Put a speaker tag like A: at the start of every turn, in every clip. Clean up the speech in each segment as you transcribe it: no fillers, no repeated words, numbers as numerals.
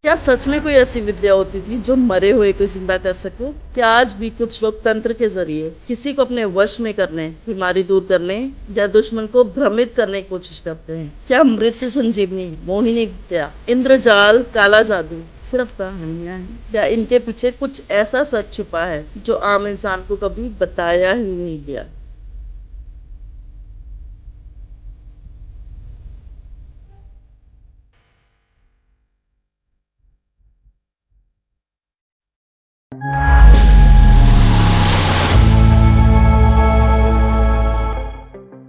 A: क्या सच में कोई ऐसी विद्या होती थी जो मरे हुए को जिंदा कर सके? क्या आज भी कुछ लोग तंत्र के जरिए किसी को अपने वश में करने, बीमारी दूर करने या दुश्मन को भ्रमित करने की कोशिश करते हैं? क्या मृत्यु संजीवनी, मोहिनी विद्या, इंद्रजाल, काला जादू सिर्फ कहानियां हैं या इनके पीछे कुछ ऐसा सच छुपा है जो आम इंसान को कभी बताया ही नहीं गया?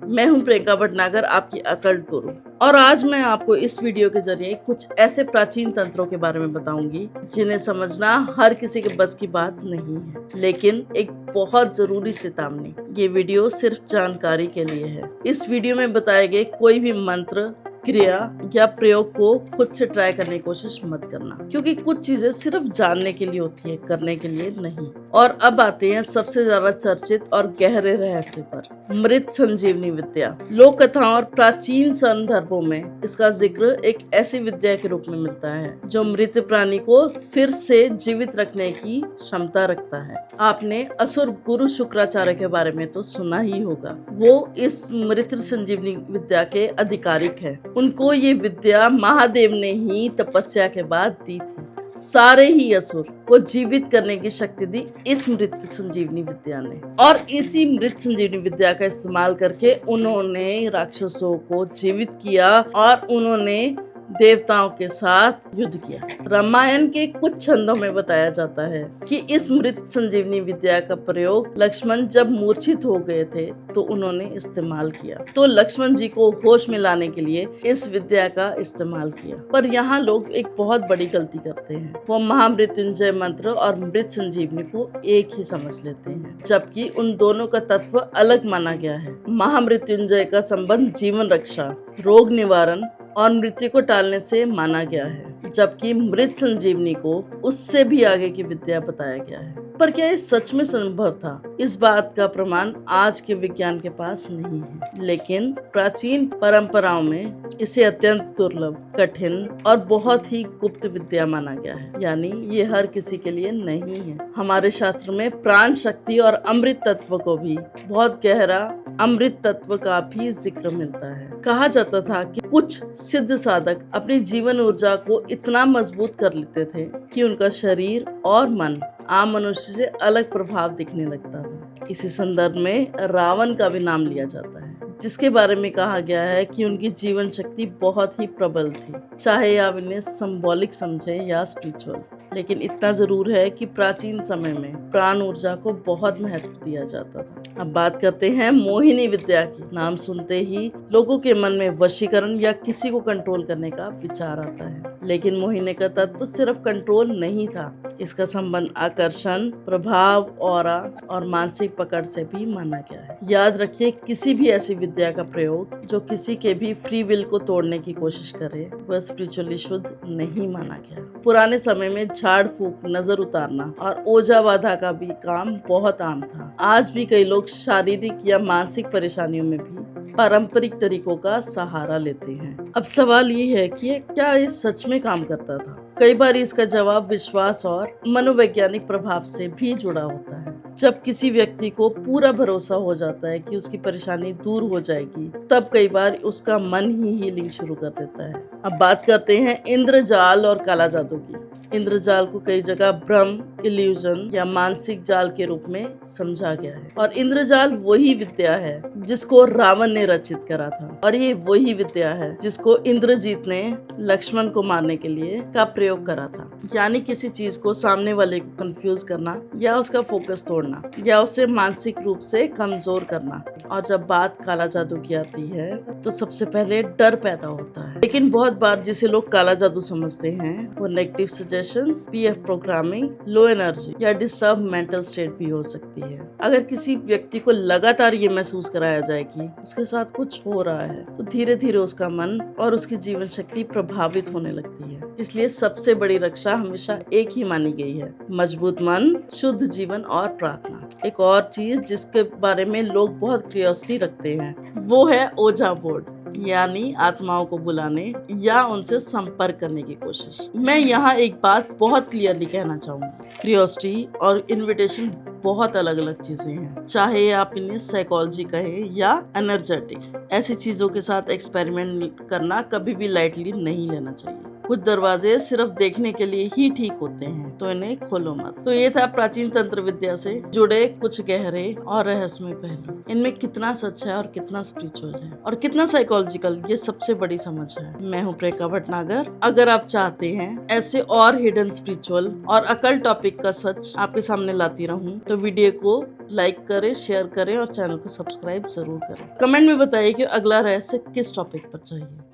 A: मैं हूं प्रियंका भटनागर, आपकी अकल्ट गुरु। और आज मैं आपको इस वीडियो के जरिए कुछ ऐसे प्राचीन तंत्रों के बारे में बताऊंगी जिन्हें समझना हर किसी के बस की बात नहीं है, लेकिन एक बहुत जरूरी चेतावनी। ये वीडियो सिर्फ जानकारी के लिए है। इस वीडियो में बताए गए कोई भी मंत्र, क्रिया या प्रयोग को खुद से ट्राई करने की कोशिश मत करना, क्योंकि कुछ चीजें सिर्फ जानने के लिए होती है, करने के लिए नहीं। और अब आते हैं सबसे ज्यादा चर्चित और गहरे रहस्य पर, मृत संजीवनी विद्या। लोक कथाओं और प्राचीन संदर्भों में इसका जिक्र एक ऐसी विद्या के रूप में मिलता है जो मृत प्राणी को फिर से जीवित रखने की क्षमता रखता है। आपने असुर गुरु शुक्राचार्य के बारे में तो सुना ही होगा। वो इस मृत संजीवनी विद्या के अधिकारिक है। उनको ये विद्या महादेव ने ही तपस्या के बाद दी थी। सारे ही असुर को जीवित करने की शक्ति दी इस मृत संजीवनी विद्या ने। और इसी मृत संजीवनी विद्या का इस्तेमाल करके उन्होंने राक्षसों को जीवित किया और उन्होंने देवताओं के साथ युद्ध किया। रामायण के कुछ छंदों में बताया जाता है कि इस मृत संजीवनी विद्या का प्रयोग लक्ष्मण जब मूर्छित हो गए थे तो उन्होंने इस्तेमाल किया। तो लक्ष्मण जी को होश में लाने के लिए इस विद्या का इस्तेमाल किया। पर यहाँ लोग एक बहुत बड़ी गलती करते हैं। वो महामृत्युंजय मंत्र और मृत संजीवनी को एक ही समझ लेते हैं, जबकि उन दोनों का तत्व अलग माना गया है। महामृत्युंजय का संबंध जीवन रक्षा, रोग निवारण और मृत्यु को टालने से माना गया है, जबकि मृत संजीवनी को उससे भी आगे की विद्या बताया गया है। पर क्या ये सच में संभव था? इस बात का प्रमाण आज के विज्ञान के पास नहीं है, लेकिन प्राचीन परंपराओं में इसे अत्यंत दुर्लभ, कठिन और बहुत ही गुप्त विद्या माना गया है। यानी ये हर किसी के लिए नहीं है। हमारे शास्त्र में प्राण शक्ति और अमृत तत्व को भी, बहुत गहरा अमृत तत्व का भी जिक्र मिलता है। कहा जाता था कि कुछ सिद्ध साधक अपनी जीवन ऊर्जा को इतना मजबूत कर लेते थे कि उनका शरीर और मन आम मनुष्य से अलग प्रभाव दिखने लगता था। इसी संदर्भ में रावण का भी नाम लिया जाता है, जिसके बारे में कहा गया है कि उनकी जीवन शक्ति बहुत ही प्रबल थी, चाहे आप इन्हें सिंबॉलिक समझे या स्पिरिचुअल। लेकिन इतना जरूर है कि प्राचीन समय में प्राण ऊर्जा को बहुत महत्व दिया जाता था। अब बात करते हैं मोहिनी विद्या की। नाम सुनते ही लोगों के मन में वशीकरण या किसी को कंट्रोल करने का विचार आता है, लेकिन मोहिनी का तत्व सिर्फ कंट्रोल नहीं था। इसका संबंध आकर्षण, प्रभाव, ऑरा और मानसिक पकड़ से भी माना गया है। याद रखिए, किसी भी ऐसी विद्या का प्रयोग जो किसी के भी फ्री विल को तोड़ने की कोशिश करे, वह स्पिरिचुअली शुद्ध नहीं माना गया। पुराने समय में झाड़ फूक, नजर उतारना और ओझा बाधा का भी काम बहुत आम था। आज भी कई लोग शारीरिक या मानसिक परेशानियों में भी पारंपरिक तरीकों का सहारा लेते हैं। अब सवाल ये है कि क्या ये सच में काम करता था? कई बार इसका जवाब विश्वास और मनोवैज्ञानिक प्रभाव से भी जुड़ा होता है। जब किसी व्यक्ति को पूरा भरोसा हो जाता है कि उसकी परेशानी दूर हो जाएगी, तब कई बार उसका मन ही हीलिंग शुरू कर देता है। अब बात करते हैं इंद्रजाल और काला जादू की। इंद्रजाल को कई जगह भ्रम, इल्यूजन या मानसिक जाल के रूप में समझा गया है। और इंद्रजाल वही विद्या है जिसको रावण ने रचित करा था, और ये वही विद्या है जिसको इंद्रजीत ने लक्ष्मण को मारने के लिए का प्रयोग करा था। यानी किसी चीज को सामने वाले को कंफ्यूज करना या उसका फोकस तोड़ना या उसे मानसिक रूप से कमजोर करना। और जब बात काला जादू की आती है तो सबसे पहले डर पैदा होता है। लेकिन बहुत बार जिसे लोग काला जादू समझते हैं वो negative suggestions, PF programming, low energy या डिस्टर्ब मेंटल स्टेट भी हो सकती है। अगर किसी व्यक्ति को लगातार ये महसूस कराया जाए कि उसके साथ कुछ हो रहा है, तो धीरे धीरे उसका मन और उसकी जीवन शक्ति प्रभावित होने लगती है। इसलिए सबसे बड़ी रक्षा हमेशा एक ही मानी गई है: मजबूत मन, शुद्ध जीवन और प्रार्थना। एक और चीज जिसके बारे में लोग बहुत क्यूरियोसिटी रखते हैं वो है ओझा बोर्ड। यानी आत्माओं को बुलाने या उनसे संपर्क करने की कोशिश। मैं यहाँ एक बात बहुत क्लियरली कहना चाहूंगी, क्यूरियोसिटी और इनविटेशन बहुत अलग अलग चीजें हैं। चाहे आप इन्हें साइकोलॉजी कहें या एनर्जेटिक, ऐसी चीजों के साथ एक्सपेरिमेंट करना कभी भी लाइटली नहीं लेना चाहिए। कुछ दरवाजे सिर्फ देखने के लिए ही ठीक होते हैं, तो इन्हें खोलो मत। तो ये था प्राचीन तंत्र विद्या से जुड़े कुछ गहरे और रहस्यमय पहलू। इनमें कितना सच है और कितना स्पिरिचुअल है और कितना साइकोलॉजिकल, ये सबसे बड़ी समझ है। मैं हूँ प्रियंका भटनागर। अगर आप चाहते हैं ऐसे और हिडन स्पिरिचुअल और अकल्ट टॉपिक का सच आपके सामने लाती रहूं, तो वीडियो को लाइक करें, शेयर करें और चैनल को सब्सक्राइब जरूर करें। कमेंट में बताइए कि अगला रहस्य किस टॉपिक पर चाहिए।